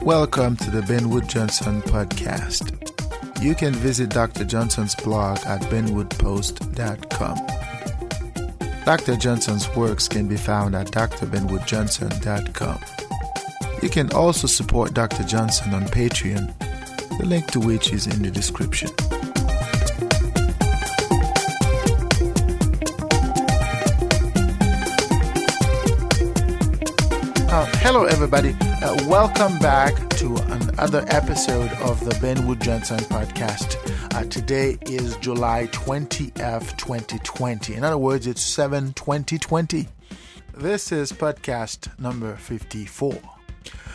Welcome to the Ben Wood Johnson podcast. You can visit Dr. Johnson's blog at benwoodpost.com. Dr. Johnson's works can be found at drbenwoodjohnson.com. You can also support Dr. Johnson on Patreon, the link to which is in the description. Hello everybody, welcome back to another episode of the Ben Wood Johnson podcast. Today is July 20th, 2020. In other words, it's 7/20/20. This is podcast number 54.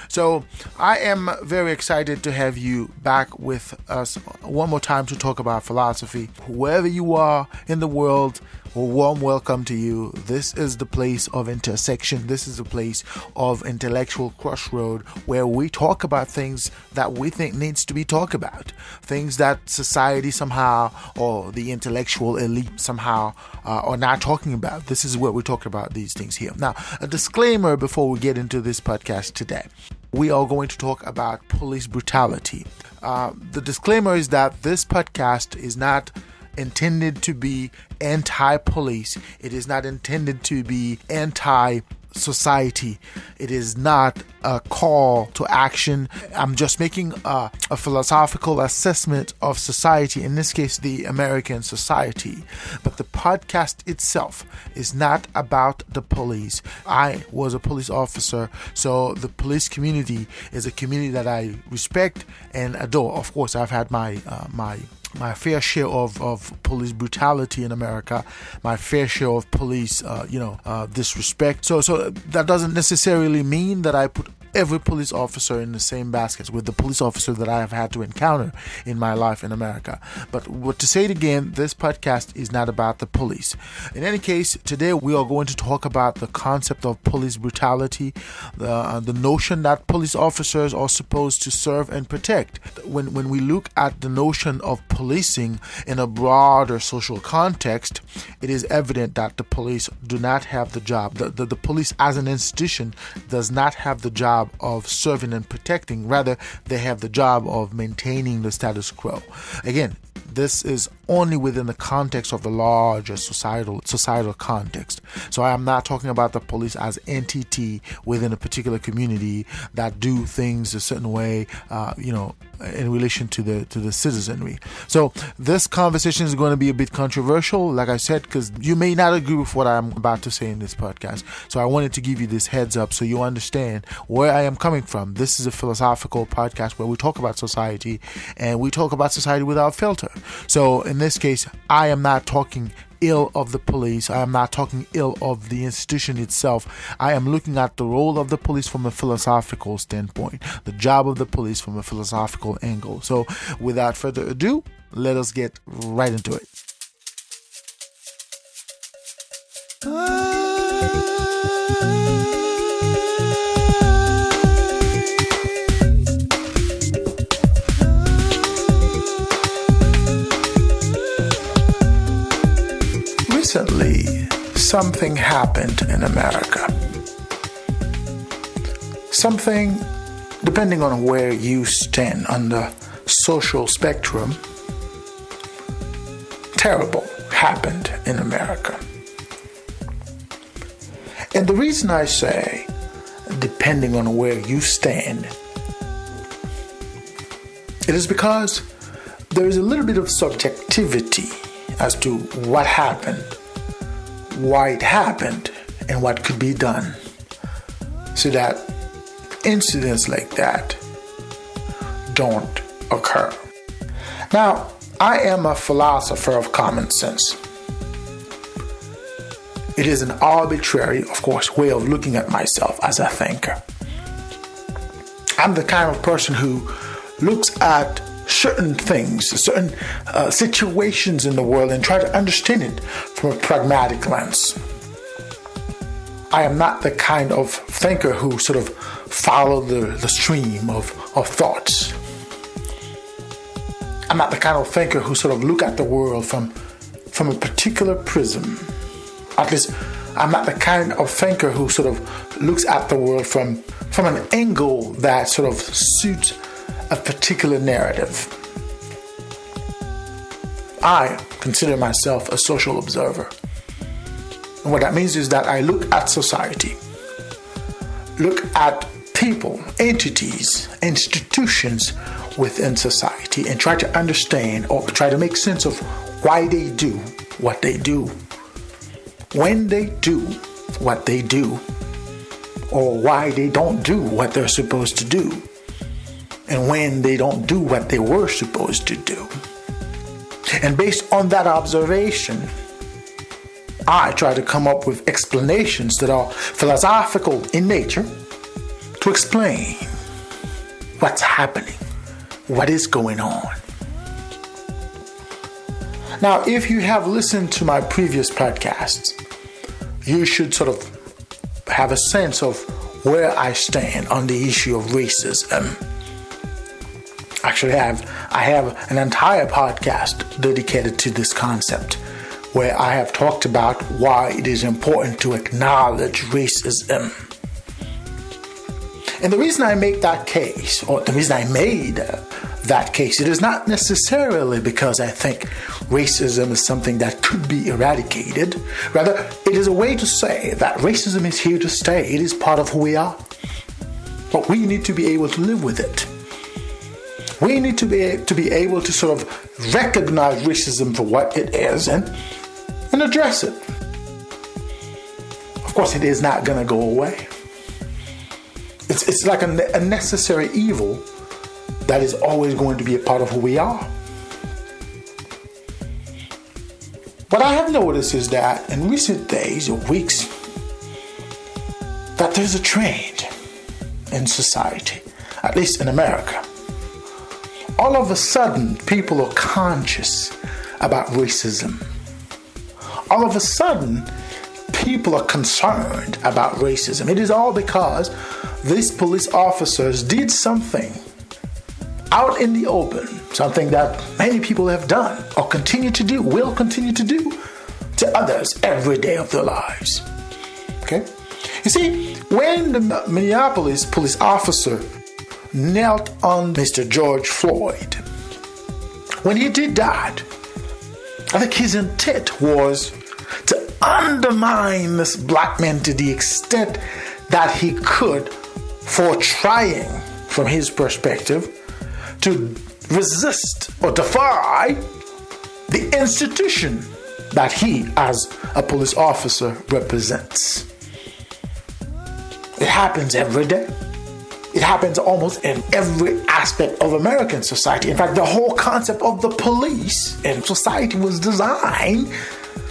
So I am very excited to have you back with us one more time to talk about philosophy. Wherever you are in the world, a warm welcome to you. This is the place of intersection. This is the place of intellectual crossroad where we talk about things that we think needs to be talked about. Things that society somehow or the intellectual elite somehow are not talking about. This is where we talk about these things here. Now, a disclaimer before we get into this podcast today. We are going to talk about police brutality. The disclaimer is that this podcast is not intended to be anti-police. It is not intended to be anti-society. It is not a call to action. I'm just making a philosophical assessment of society, in this case, the American society. But the podcast itself is not about the police. I was a police officer, so the police community is a community that I respect and adore. Of course, I've had my fair share of police brutality in America, my fair share of police, disrespect. So that doesn't necessarily mean that I put every police officer in the same basket with the police officer that I have had to encounter in my life in America. But to say it again, this podcast is not about the police. In any case, today we are going to talk about the concept of police brutality, the notion that police officers are supposed to serve and protect. When we look at the notion of policing in a broader social context, it is evident that the police do not have the job. The police as an institution does not have the job of serving and protecting. Rather, they have the job of maintaining the status quo. Again, this is only within the context of the larger societal context. So I am not talking about the police as entity within a particular community that do things a certain way, in relation to the citizenry. So this conversation is going to be a bit controversial, like I said, because you may not agree with what I'm about to say in this podcast. So I wanted to give you this heads up so you understand where I am coming from. This is a philosophical podcast where we talk about society, and we talk about society without filter. So in this case, I am not talking ill of the police. I am not talking ill of the institution itself. I am looking at the role of the police from a philosophical standpoint, the job of the police from a philosophical angle. So without further ado, let us get right into it. Recently, something happened in America. Something, depending on where you stand on the social spectrum, terrible happened in America. And the reason I say, depending on where you stand, it is because there is a little bit of subjectivity as to what happened, why it happened, and what could be done so that incidents like that don't occur. Now, I am a philosopher of common sense. It is an arbitrary, of course, way of looking at myself as a thinker. I'm the kind of person who looks at certain things, certain situations in the world and try to understand it from a pragmatic lens. I am not the kind of thinker who sort of follow the stream of thoughts. I'm not the kind of thinker who sort of look at the world from a particular prism. At least I'm not the kind of thinker who sort of looks at the world from an angle that sort of suits a particular narrative. I consider myself a social observer. And what that means is that I look at society, look at people, entities, institutions within society, and try to understand or try to make sense of why they do what they do, when they do what they do, or why they don't do what they're supposed to do, and when they don't do what they were supposed to do. And based on that observation, I try to come up with explanations that are philosophical in nature to explain what's happening, what is going on. Now, if you have listened to my previous podcasts, you should sort of have a sense of where I stand on the issue of racism. Actually, I have an entire podcast dedicated to this concept, where I have talked about why it is important to acknowledge racism. And the reason I make that case, or the reason I made that case, it is not necessarily because I think racism is something that could be eradicated. Rather, it is a way to say that racism is here to stay. It is part of who we are. But we need to be able to live with it. We need to be able to sort of recognize racism for what it is and address it. Of course, it is not going to go away. It's like a necessary evil that is always going to be a part of who we are. What I have noticed is that in recent days or weeks, that there's a trend in society, at least in America. All of a sudden, people are conscious about racism. All of a sudden, people are concerned about racism. It is all because these police officers did something out in the open, something that many people have done or continue to do, will continue to do to others every day of their lives. Okay? You see, when the Minneapolis police officer knelt on Mr. George Floyd, when he did that, I think his intent was to undermine this black man to the extent that he could, for trying, from his perspective, to resist or defy the institution that he, as a police officer, represents. It happens every day. It happens almost in every aspect of American society. In fact, the whole concept of the police in society was designed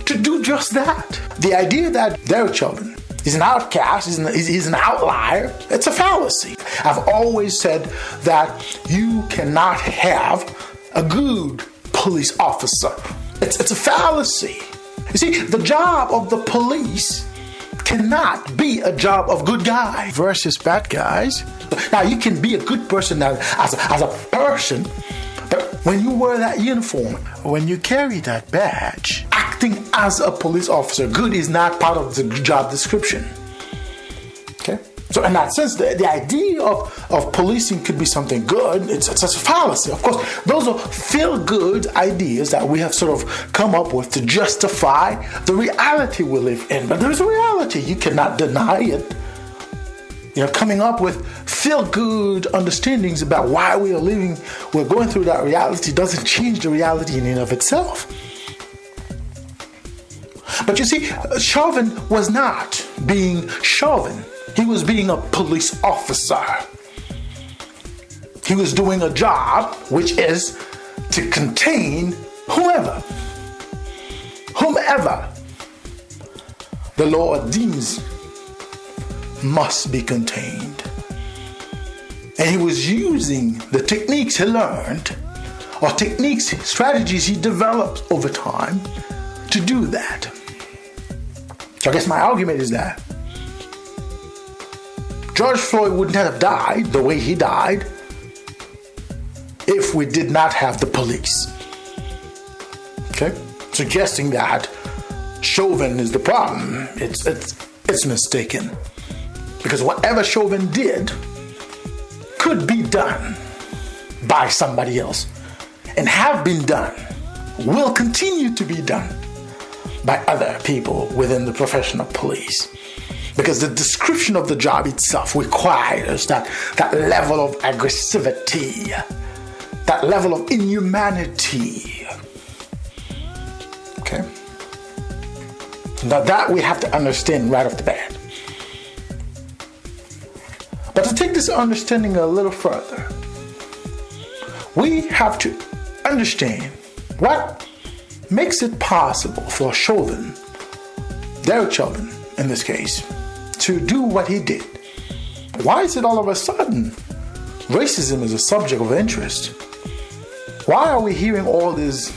to do just that. The idea that Derrick Chauvin is an outcast, he's an outlier, it's a fallacy. I've always said that you cannot have a good police officer. It's a fallacy. You see, the job of the police cannot be a job of good guys versus bad guys. Now, you can be a good person as a person, but when you wear that uniform, when you carry that badge, acting as a police officer, good is not part of the job description. Okay? So in that sense, the idea of policing could be something good. It's a fallacy. Of course, those are feel-good ideas that we have sort of come up with to justify the reality we live in. But there's a reality. You cannot deny it. Coming up with feel-good understandings about why we're going through that reality doesn't change the reality in and of itself. But you see, Chauvin was not being Chauvin. He was being a police officer. He was doing a job which is to contain whomever the law deems must be contained. And he was using the techniques he learned, or strategies he developed over time to do that. So I guess my argument is that George Floyd wouldn't have died the way he died if we did not have the police. Okay? Suggesting that Chauvin is the problem. It's mistaken. Because whatever Chauvin did could be done by somebody else, and have been done, will continue to be done by other people within the profession of police. Because the description of the job itself requires that level of aggressivity, that level of inhumanity. Okay? Now that we have to understand right off the bat. But to take this understanding a little further, we have to understand what makes it possible for Chauvin, Derrick Chauvin in this case, to do what he did. Why is it all of a sudden racism is a subject of interest? Why are we hearing all these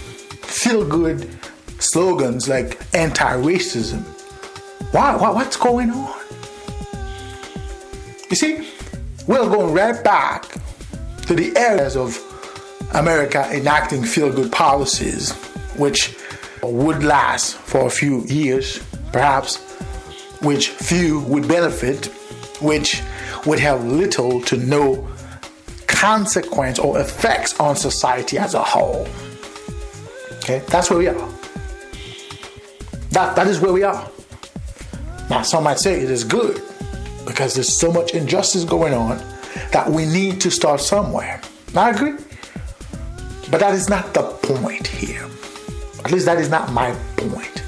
feel-good slogans like anti-racism? Why? What's going on? You see, we're going right back to the areas of America enacting feel-good policies, which would last for a few years, perhaps, which few would benefit, which would have little to no consequence or effects on society as a whole. Okay, that's where we are. That is where we are. Now, some might say it is good because there's so much injustice going on that we need to start somewhere. I agree. But that is not the point here. At least that is not my point.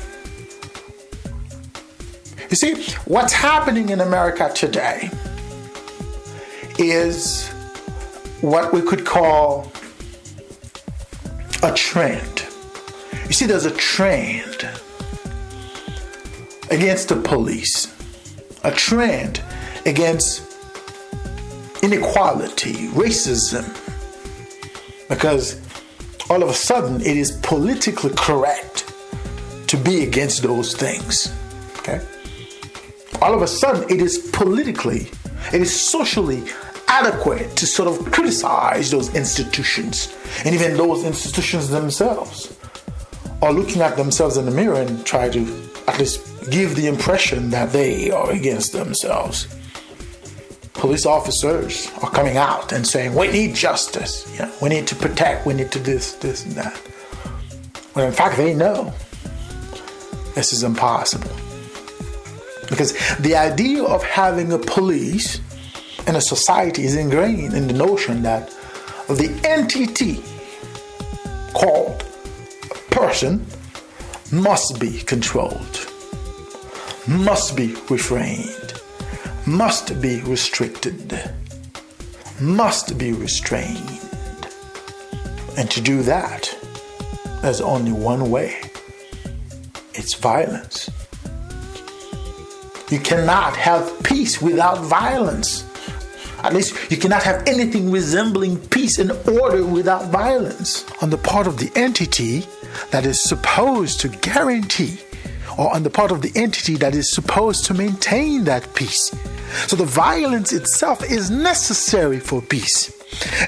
You see, what's happening in America today is what we could call a trend. You see, there's a trend against the police, a trend against inequality, racism, because all of a sudden it is politically correct to be against those things. Okay? All of a sudden it is socially adequate to sort of criticize those institutions, and even those institutions themselves are looking at themselves in the mirror and try to at least give the impression that they are against themselves. Police officers are coming out and saying, we need justice, we need to protect, we need to this and that. When in fact they know this is impossible. Because the idea of having a police in a society is ingrained in the notion that the entity called a person must be controlled, must be refrained, must be restricted, must be restrained. And to do that, there's only one way. It's violence. You cannot have peace without violence. At least you cannot have anything resembling peace and order without violence. On the part of the entity that is supposed to guarantee, or on the part of the entity that is supposed to maintain that peace. So the violence itself is necessary for peace.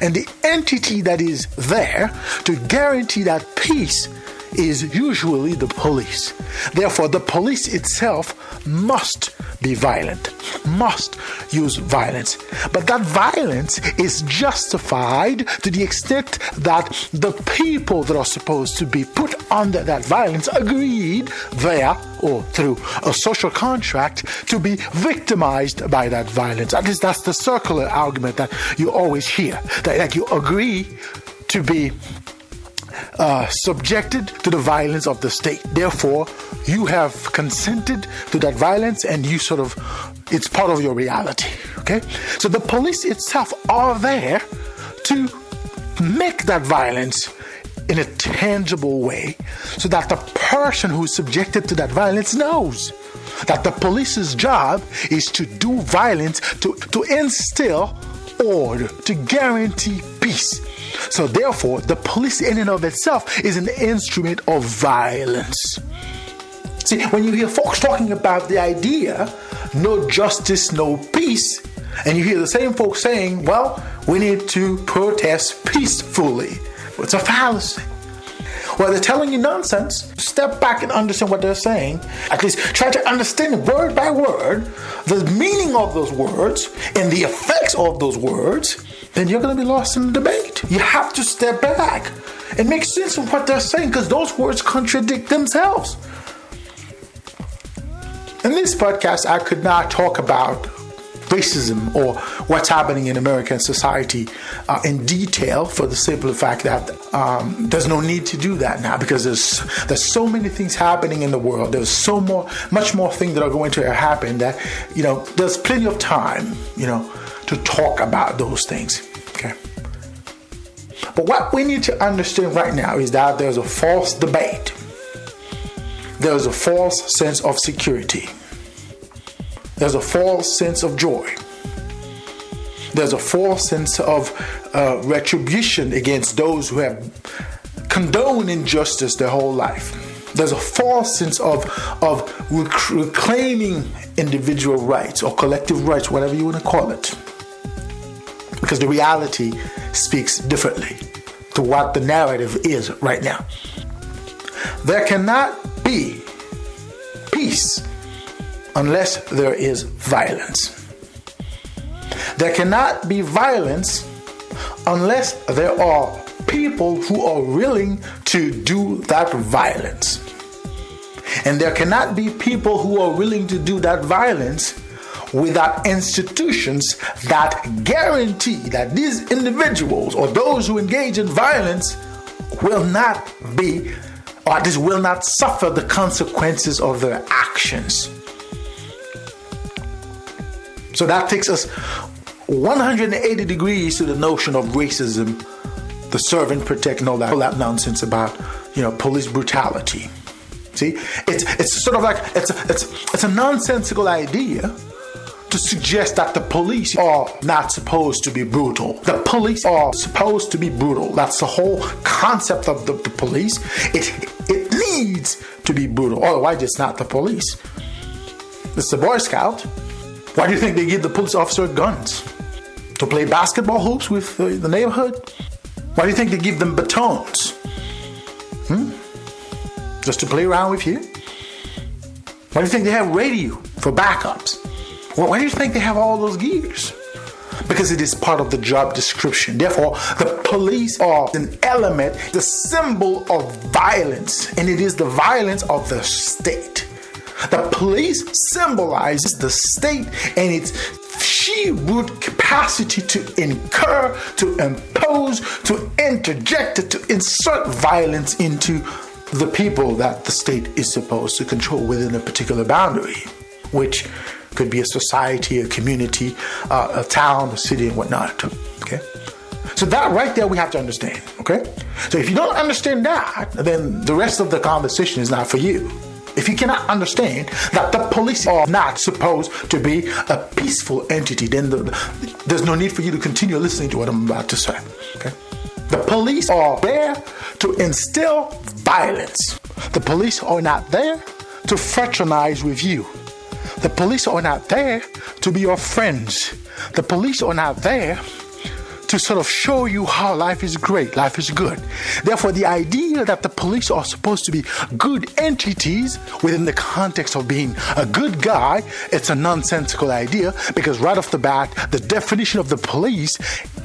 And the entity that is there to guarantee that peace is usually the police. Therefore, the police itself must be violent, must use violence. But that violence is justified to the extent that the people that are supposed to be put under that violence agreed via or through a social contract to be victimized by that violence. At least that's the circular argument that you always hear, that you agree to be subjected to the violence of the state. Therefore, you have consented to that violence and you it's part of your reality. Okay? So the police itself are there to make that violence in a tangible way so that the person who is subjected to that violence knows that the police's job is to do violence, to instill order, to guarantee peace. So therefore, the police in and of itself is an instrument of violence. See, when you hear folks talking about the idea, no justice, no peace, and you hear the same folks saying, well, we need to protest peacefully. It's a fallacy. Well, they're telling you nonsense. Step back and understand what they're saying. At least try to understand word by word the meaning of those words and the effects of those words. Then you're going to be lost in the debate. You have to step back and make sense of what they're saying, because those words contradict themselves. In this podcast, I could not talk about racism or what's happening in American society in detail, for the simple fact that there's no need to do that now, because there's so many things happening in the world. There's much more things that are going to happen that, there's plenty of time, to talk about those things. Okay. But what we need to understand right now is that there's a false debate. There's a false sense of security. There's a false sense of joy. There's a false sense of retribution against those who have condoned injustice their whole life. There's a false sense of reclaiming individual rights or collective rights, whatever you want to call it. Because the reality speaks differently to what the narrative is right now. There cannot be peace unless there is violence. There cannot be violence unless there are people who are willing to do that violence. And there cannot be people who are willing to do that violence without institutions that guarantee that these individuals or those who engage in violence will not be, or at least will not suffer the consequences of their actions. So that takes us 180 degrees to the notion of racism, the serve and protect, and all that nonsense about, police brutality. See, it's sort of like it's a nonsensical idea to suggest that the police are not supposed to be brutal. The police are supposed to be brutal. That's the whole concept of the police. It needs to be brutal. Otherwise, it's not the police. It's the Boy Scout. Why do you think they give the police officer guns? To play basketball hoops with the neighborhood? Why do you think they give them batons? Just to play around with you? Why do you think they have radio for backups? Well, why do you think they have all those gears? Because it is part of the job description. Therefore, the police are an element, the symbol of violence, and it is the violence of the state. The police symbolizes the state and its sheer brute capacity to incur, to impose, to interject, to insert violence into the people that the state is supposed to control within a particular boundary, which could be a society, a community, a town, a city, and whatnot. Okay? So that right there we have to understand. Okay? So if you don't understand that, then the rest of the conversation is not for you. If you cannot understand that the police are not supposed to be a peaceful entity, then there's no need for you to continue listening to what I'm about to say. Okay? The police are there to instill violence. The police are not there to fraternize with you. The police are not there to be your friends. The police are not there to sort of show you how life is great, life is good. Therefore, the idea that the police are supposed to be good entities within the context of being a good guy, it's a nonsensical idea, because right off the bat, the definition of the police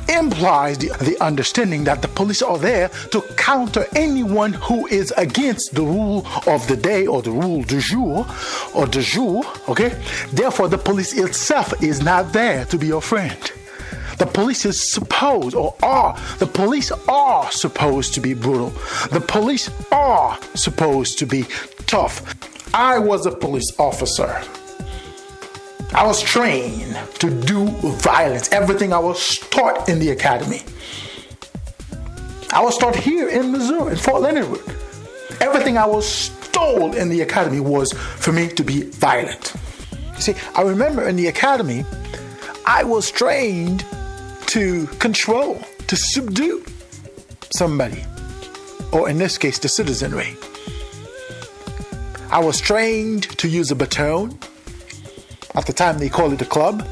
implies the understanding that the police are there to counter anyone who is against the rule of the day or the rule du jour, okay? Therefore, the police itself is not there to be your friend. The police is supposed, the police are supposed to be brutal. The police are supposed to be tough. I was a police officer. I was trained to do violence. Everything I was taught in the academy. I was taught here in Missouri, in Fort Leonard Wood. Everything I was told in the academy was for me to be violent. You see, I remember in the academy, I was trained to control, to subdue somebody, or in this case, the citizenry. I was trained to use a baton. At the time, they called it a club.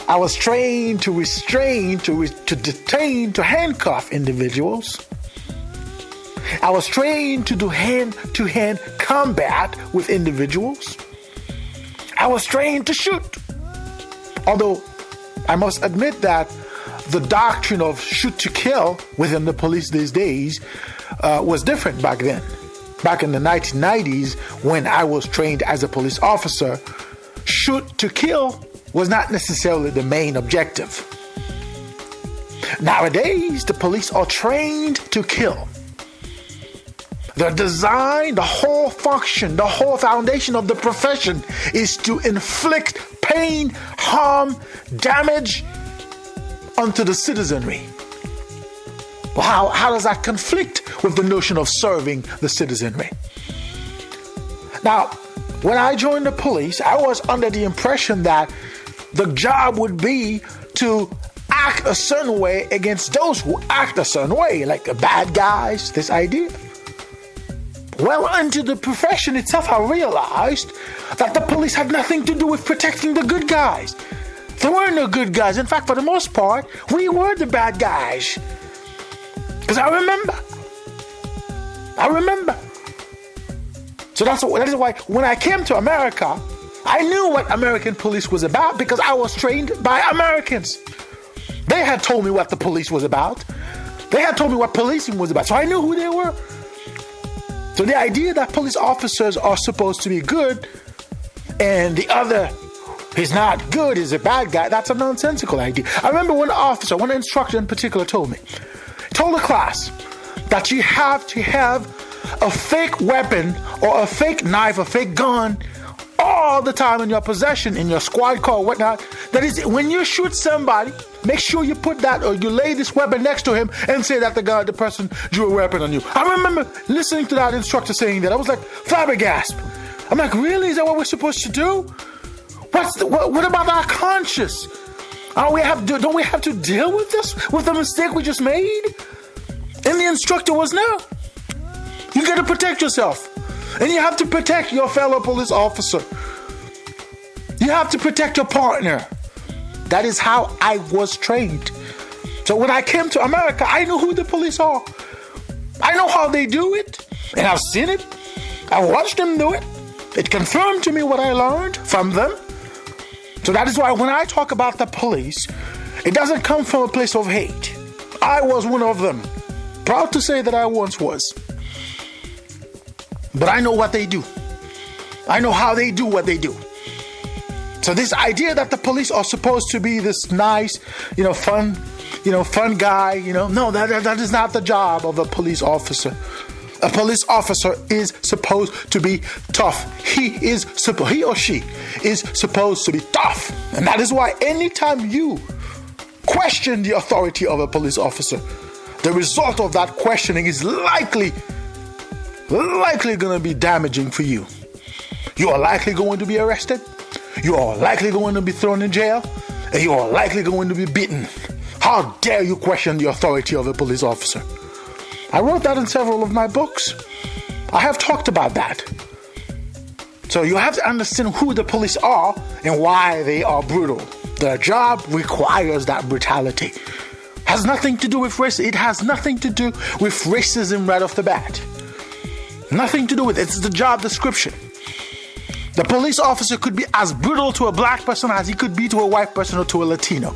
I was trained to restrain, to detain, to handcuff individuals. I was trained to do hand-to-hand combat with individuals. I was trained to shoot. Although I must admit that the doctrine of shoot to kill within the police these days was different back then. Back in the 1990s, when I was trained as a police officer, shoot to kill was not necessarily the main objective. Nowadays, the police are trained to kill. Their design, the whole function, the whole foundation of the profession is to inflict pain, harm, damage onto the citizenry. Well, how does that conflict with the notion of serving the citizenry? Now, when I joined the police, I was under the impression that the job would be to act a certain way against those who act a certain way, like the bad guys, this idea. Well, into the profession itself, I realized that the police had nothing to do with protecting the good guys. There were no good guys. In fact, for the most part, we were the bad guys. Because I remember. So that is why when I came to America, I knew what American police was about because I was trained by Americans. They had told me what the police was about. They had told me what policing was about. So I knew who they were. So the idea that police officers are supposed to be good and the other is not good, is a bad guy, that's a nonsensical idea. I remember one instructor in particular told the class that you have to have a fake weapon or a fake knife, a fake gun all the time in your possession, in your squad car or whatnot. That is, when you shoot somebody, make sure you put that or you lay this weapon next to him and say that the person drew a weapon on you. I remember listening to that instructor saying that. I was like, flabbergasted. I'm like, really? Is that what we're supposed to do? What about our conscience? Don't we have to deal with this, with the mistake we just made? And the instructor was, no. You got to protect yourself. And you have to protect your fellow police officer. You have to protect your partner. That is how I was trained. So when I came to America, I knew who the police are. I know how they do it. And I've seen it. I watched them do it. It confirmed to me what I learned from them. So that is why when I talk about the police, it doesn't come from a place of hate. I was one of them. Proud to say that I once was. But I know what they do. I know how they do what they do. So this idea that the police are supposed to be this nice, fun guy, no, that is not the job of a police officer. A police officer is supposed to be tough. He or she is supposed to be tough. And that is why anytime you question the authority of a police officer, the result of that questioning is likely going to be damaging for you. You are likely going to be arrested. You are likely going to be thrown in jail. And you are likely going to be beaten. How dare you question the authority of a police officer? I wrote that in several of my books. I have talked about that. So you have to understand who the police are and why they are brutal. Their job requires that brutality. Has nothing to do with race. It has nothing to do with racism right off the bat. Nothing to do with it. It's the job description. The police officer could be as brutal to a black person as he could be to a white person or to a Latino.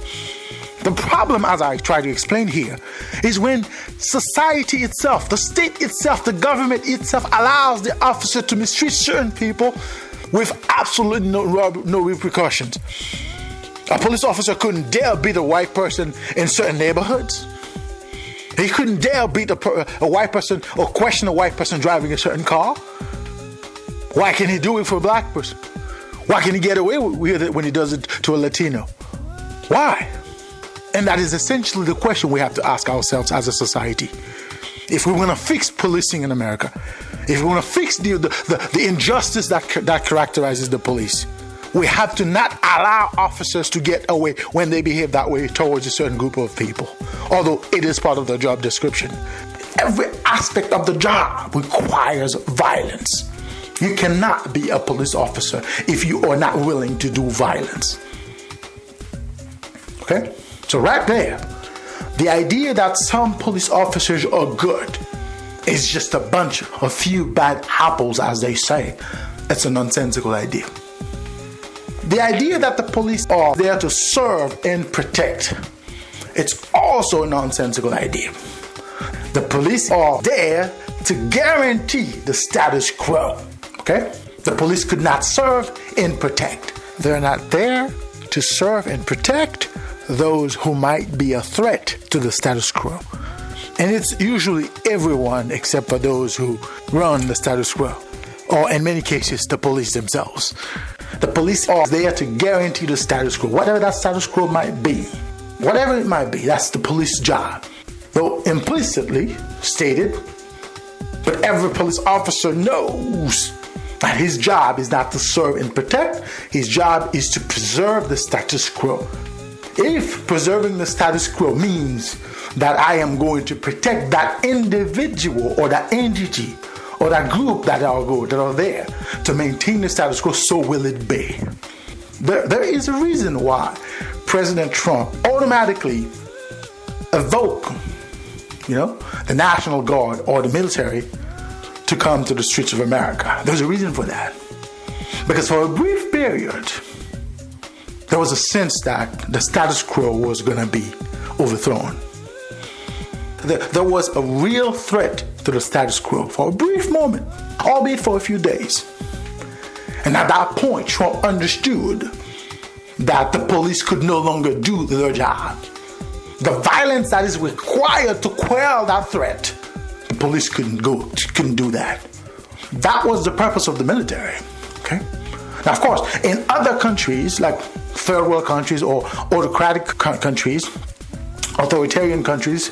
The problem, as I try to explain here, is when society itself, the state itself, the government itself allows the officer to mistreat certain people with absolutely no repercussions. A police officer couldn't dare beat a white person in certain neighborhoods. He couldn't dare beat a white person or question a white person driving a certain car. Why can he do it for a black person? Why can he get away with it when he does it to a Latino? Why? And that is essentially the question we have to ask ourselves as a society. If we want to fix policing in America, if we want to fix the injustice that characterizes the police, we have to not allow officers to get away when they behave that way towards a certain group of people, although it is part of their job description. Every aspect of the job requires violence. You cannot be a police officer if you are not willing to do violence. Okay? So right there, the idea that some police officers are good is just a few bad apples, as they say. It's a nonsensical idea. The idea that the police are there to serve and protect, it's also a nonsensical idea. The police are there to guarantee the status quo. Okay? The police could not serve and protect. They're not there to serve and protect those who might be a threat to the status quo. And it's usually everyone except for those who run the status quo, or in many cases, the police themselves. The police are there to guarantee the status quo, whatever that status quo might be. Whatever it might be, that's the police job. Though implicitly stated, but every police officer knows that his job is not to serve and protect. His job is to preserve the status quo. If preserving the status quo means that I am going to protect that individual or that entity or that group that are there to maintain the status quo, so will it be. There is a reason why President Trump automatically evoked, the National Guard or the military to come to the streets of America. There's a reason for that. Because for a brief period, there was a sense that the status quo was going to be overthrown. There was a real threat to the status quo for a brief moment, albeit for a few days. And at that point, Trump understood that the police could no longer do their job. The violence that is required to quell that threat, the police couldn't do that. That was the purpose of the military. Okay? Now, of course, in other countries, like third world countries or autocratic countries, authoritarian countries,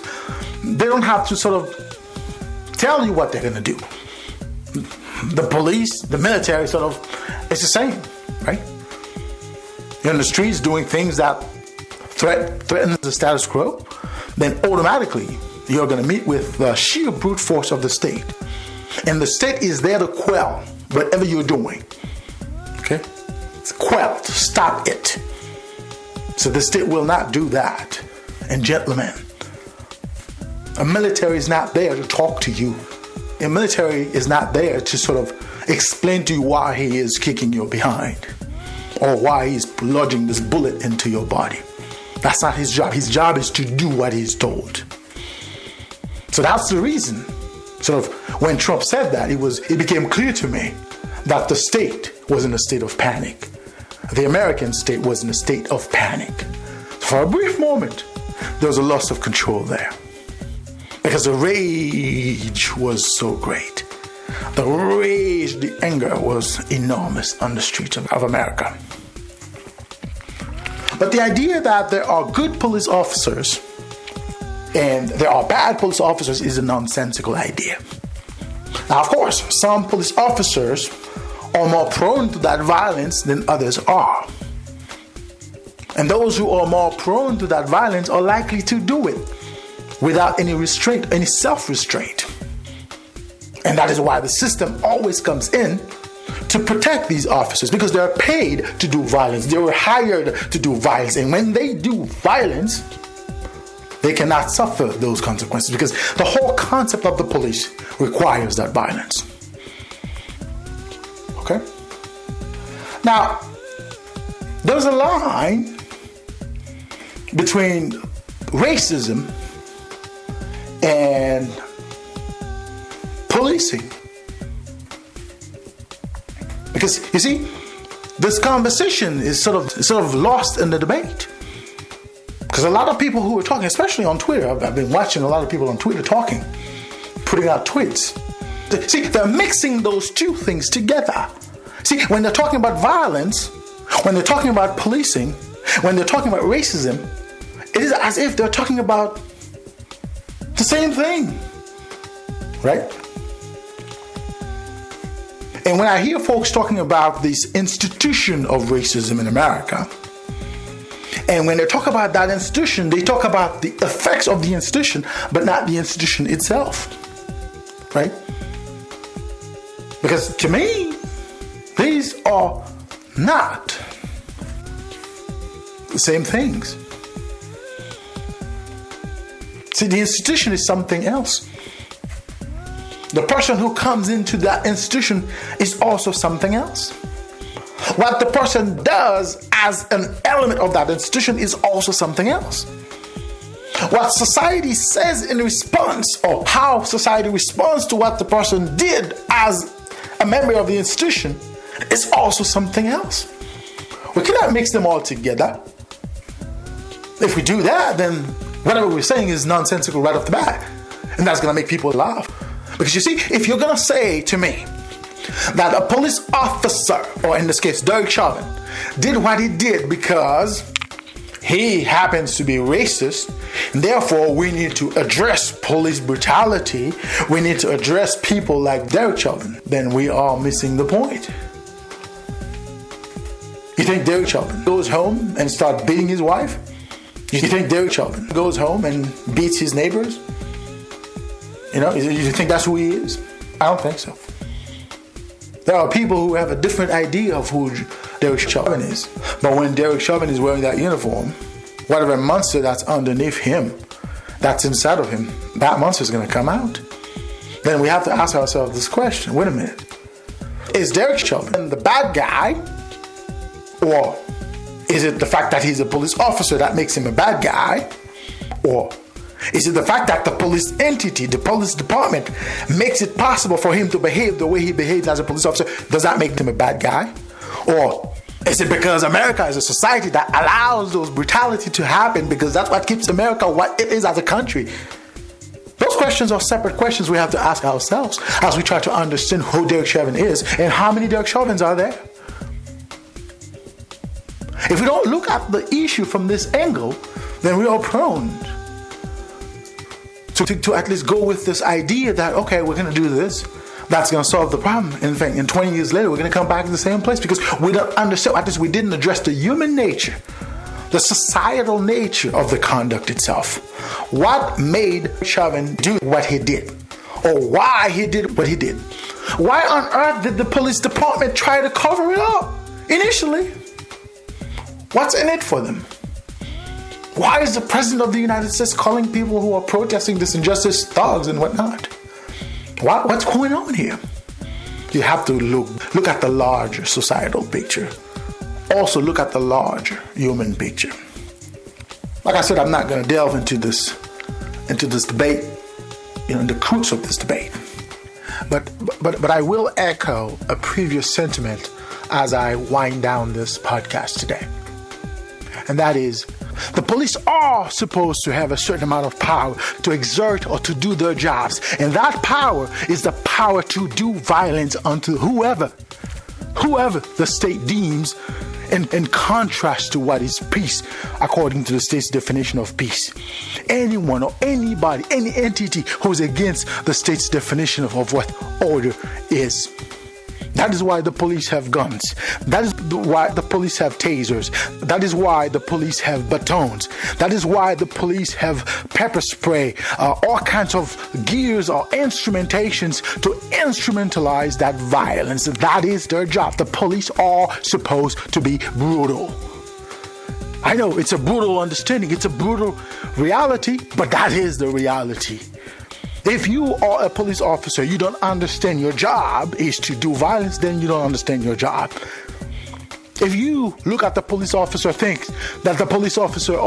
they don't have to sort of tell you what they're going to do. The police, the military, it's the same, right? You're in the streets doing things that threaten the status quo, then automatically you're going to meet with the sheer brute force of the state. And the state is there to quell whatever you're doing. Okay? It's quell, to stop it. So the state will not do that. And gentlemen, a military is not there to talk to you. A military is not there to sort of explain to you why he is kicking you behind or why he's lodging this bullet into your body. That's not his job. His job is to do what he's told. So that's the reason, sort of, when Trump said that, it became clear to me that the state was in a state of panic. The American state was in a state of panic. For a brief moment, there was a loss of control there. Because the rage was so great. The rage, the anger was enormous on the streets of America. But the idea that there are good police officers and there are bad police officers is a nonsensical idea. Now, of course, some police officers are more prone to that violence than others are. And those who are more prone to that violence are likely to do it without any restraint, any self-restraint. And that is why the system always comes in to protect these officers, because they're paid to do violence. They were hired to do violence. And when they do violence, they cannot suffer those consequences, because the whole concept of the police requires that violence. Okay? Now, there's a line between racism and policing. Because, you see, this conversation is sort of lost in the debate. Because a lot of people who are talking, especially on Twitter, I've been watching a lot of people on Twitter talking, putting out tweets. See, they're mixing those two things together. See, when they're talking about violence, when they're talking about policing, when they're talking about racism, it is as if they're talking about the same thing, right? And when I hear folks talking about this institution of racism in America, and when they talk about that institution, they talk about the effects of the institution, but not the institution itself, right? Because to me, these are not the same things. See, the institution is something else. The person who comes into that institution is also something else. What the person does as an element of that institution is also something else. What society says in response, or how society responds to what the person did as a member of the institution, is also something else. We cannot mix them all together. If we do that, then whatever we're saying is nonsensical right off the bat. And that's going to make people laugh. Because you see, if you're going to say to me that a police officer, or in this case, Derrick Chauvin, did what he did because he happens to be racist, and therefore we need to address police brutality, we need to address people like Derrick Chauvin, then we are missing the point. You think Derrick Chauvin goes home and starts beating his wife? You think Derrick Chauvin goes home and beats his neighbors? You think that's who he is? I don't think so. There are people who have a different idea of who Derrick Chauvin is. But when Derrick Chauvin is wearing that uniform, whatever monster that's underneath him, that's inside of him, that monster is going to come out. Then we have to ask ourselves this question. Wait a minute. Is Derrick Chauvin the bad guy? Or is it the fact that he's a police officer that makes him a bad guy? Or is it the fact that the police entity, the police department, makes it possible for him to behave the way he behaves as a police officer? Does that make him a bad guy? Or is it because America is a society that allows those brutality to happen because that's what keeps America what it is as a country? Those questions are separate questions we have to ask ourselves as we try to understand who Derrick Chauvin is and how many Derrick Chauvins are there. If we don't look at the issue from this angle, then we are prone to at least go with this idea that, okay, we're going to do this. That's going to solve the problem. In fact, 20 years later, we're going to come back to the same place because we don't understand, at least we didn't address the human nature, the societal nature of the conduct itself. What made Chauvin do what he did? Or why he did what he did? Why on earth did the police department try to cover it up initially? What's in it for them? Why is the President of the United States calling people who are protesting this injustice thugs and whatnot? What's going on here? You have to look at the larger societal picture. Also look at the larger human picture. Like I said, I'm not going to delve into this debate, the crux of this debate. But I will echo a previous sentiment as I wind down this podcast today. And that is, the police are supposed to have a certain amount of power to exert or to do their jobs. And that power is the power to do violence unto whoever the state deems in contrast to what is peace, according to the state's definition of peace. Anyone or anybody, any entity who's against the state's definition of what order is. That is why the police have guns. That is why the police have tasers. That is why the police have batons. That is why the police have pepper spray, all kinds of gears or instrumentations to instrumentalize that violence. That is their job. The police are supposed to be brutal. I know it's a brutal understanding. It's a brutal reality, but that is the reality. If you are a police officer, you don't understand your job is to do violence, then you don't understand your job. If you look at the police officer, think that the police officer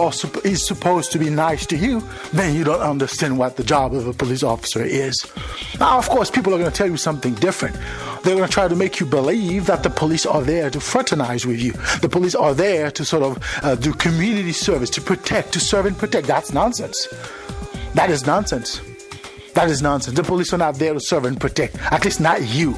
is supposed to be nice to you, then you don't understand what the job of a police officer is. Now, of course, people are going to tell you something different. They're going to try to make you believe that the police are there to fraternize with you. The police are there to sort of do community service, to protect, to serve and protect. That's nonsense. That is nonsense. That is nonsense. The police are not there to serve and protect. At least not you.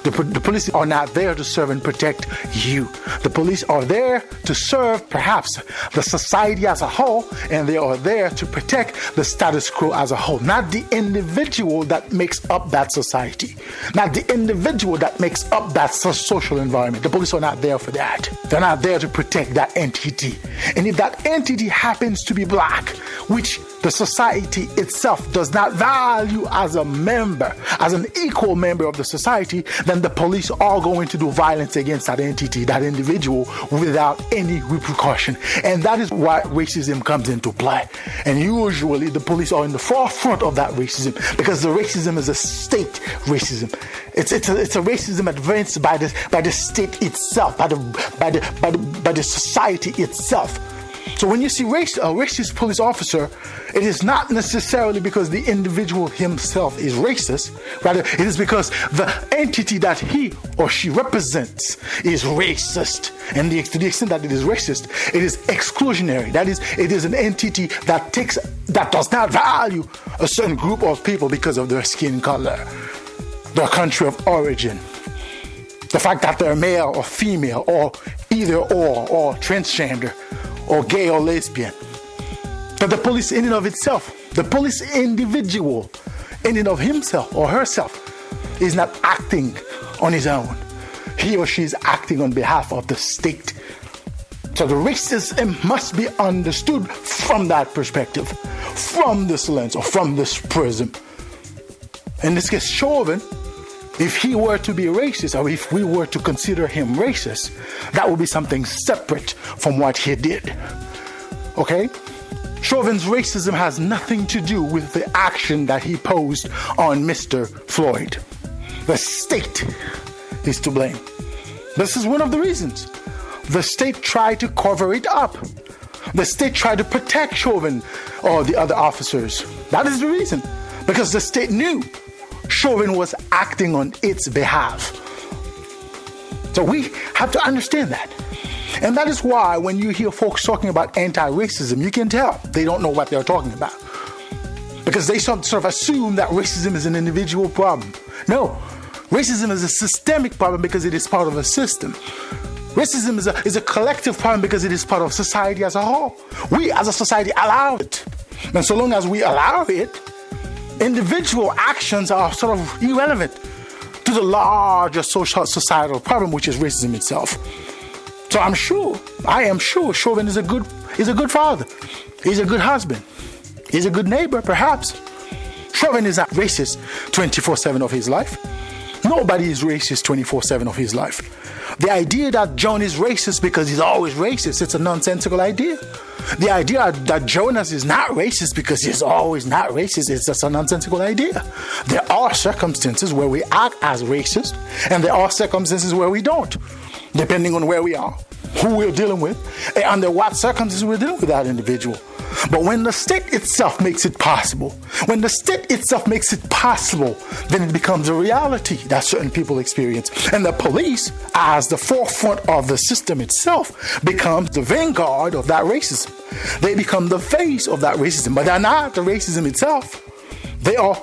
The police are not there to serve and protect you. The police are there to serve, perhaps, the society as a whole, and they are there to protect the status quo as a whole. Not the individual that makes up that society. Not the individual that makes up that social environment. The police are not there for that. They're not there to protect that entity. And if that entity happens to be black, which the society itself does not value as a member, as an equal member of the society, then the police are going to do violence against that entity, that individual, without any repercussion. And that is why racism comes into play. And usually the police are in the forefront of that racism, because the racism is a state racism. It's a racism advanced by the state itself, by the society itself. So when you see a racist police officer, it is not necessarily because the individual himself is racist. Rather, it is because the entity that he or she represents is racist. And to the extent that it is racist, it is exclusionary. That is, it is an entity that does not value a certain group of people because of their skin color, their country of origin, the fact that they're male or female, or either or transgender, or gay or lesbian. But the police in and of itself, the police individual in and of himself or herself is not acting on his own. He or she is acting on behalf of the state. So the racism must be understood from that perspective, from this lens or from this prism. In this case, Chauvin, if he were to be racist, or if we were to consider him racist, that would be something separate from what he did. Okay? Chauvin's racism has nothing to do with the action that he posed on Mr. Floyd. The state is to blame. This is one of the reasons. The state tried to cover it up. The state tried to protect Chauvin or the other officers. That is the reason. Because the state knew Chauvin was acting on its behalf. So we have to understand that. And that is why when you hear folks talking about anti-racism, you can tell they don't know what they're talking about. Because they sort of assume that racism is an individual problem. No, racism is a systemic problem because it is part of a system. Racism is a collective problem because it is part of society as a whole. We as a society allow it. And so long as we allow it, individual actions are sort of irrelevant to the larger societal problem, which is racism itself. So I am sure Chauvin is a good father. He's a good husband. He's a good neighbor, perhaps. Chauvin is not racist 24/7 of his life. Nobody is racist 24/7 of his life. The idea that John is racist because he's always racist, it's a nonsensical idea. The idea that Jonas is not racist because he's always not racist, it's just a nonsensical idea. There are circumstances where we act as racist, and there are circumstances where we don't, depending on where we are, who we're dealing with, and under what circumstances we're dealing with that individual. But when the state itself makes it possible, then it becomes a reality that certain people experience. And the police, as the forefront of the system itself, becomes the vanguard of that racism. They become the face of that racism, but they're not the racism itself. They are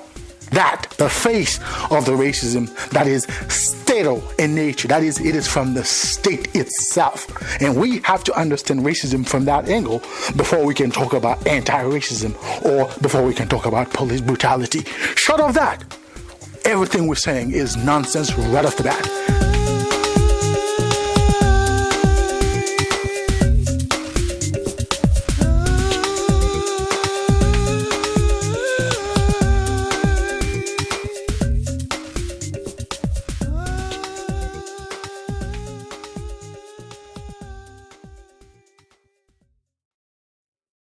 the face of the racism that is statal in nature. That is, it is from the state itself. And we have to understand racism from that angle before we can talk about anti-racism or before we can talk about police brutality. Short of that, everything we're saying is nonsense right off the bat.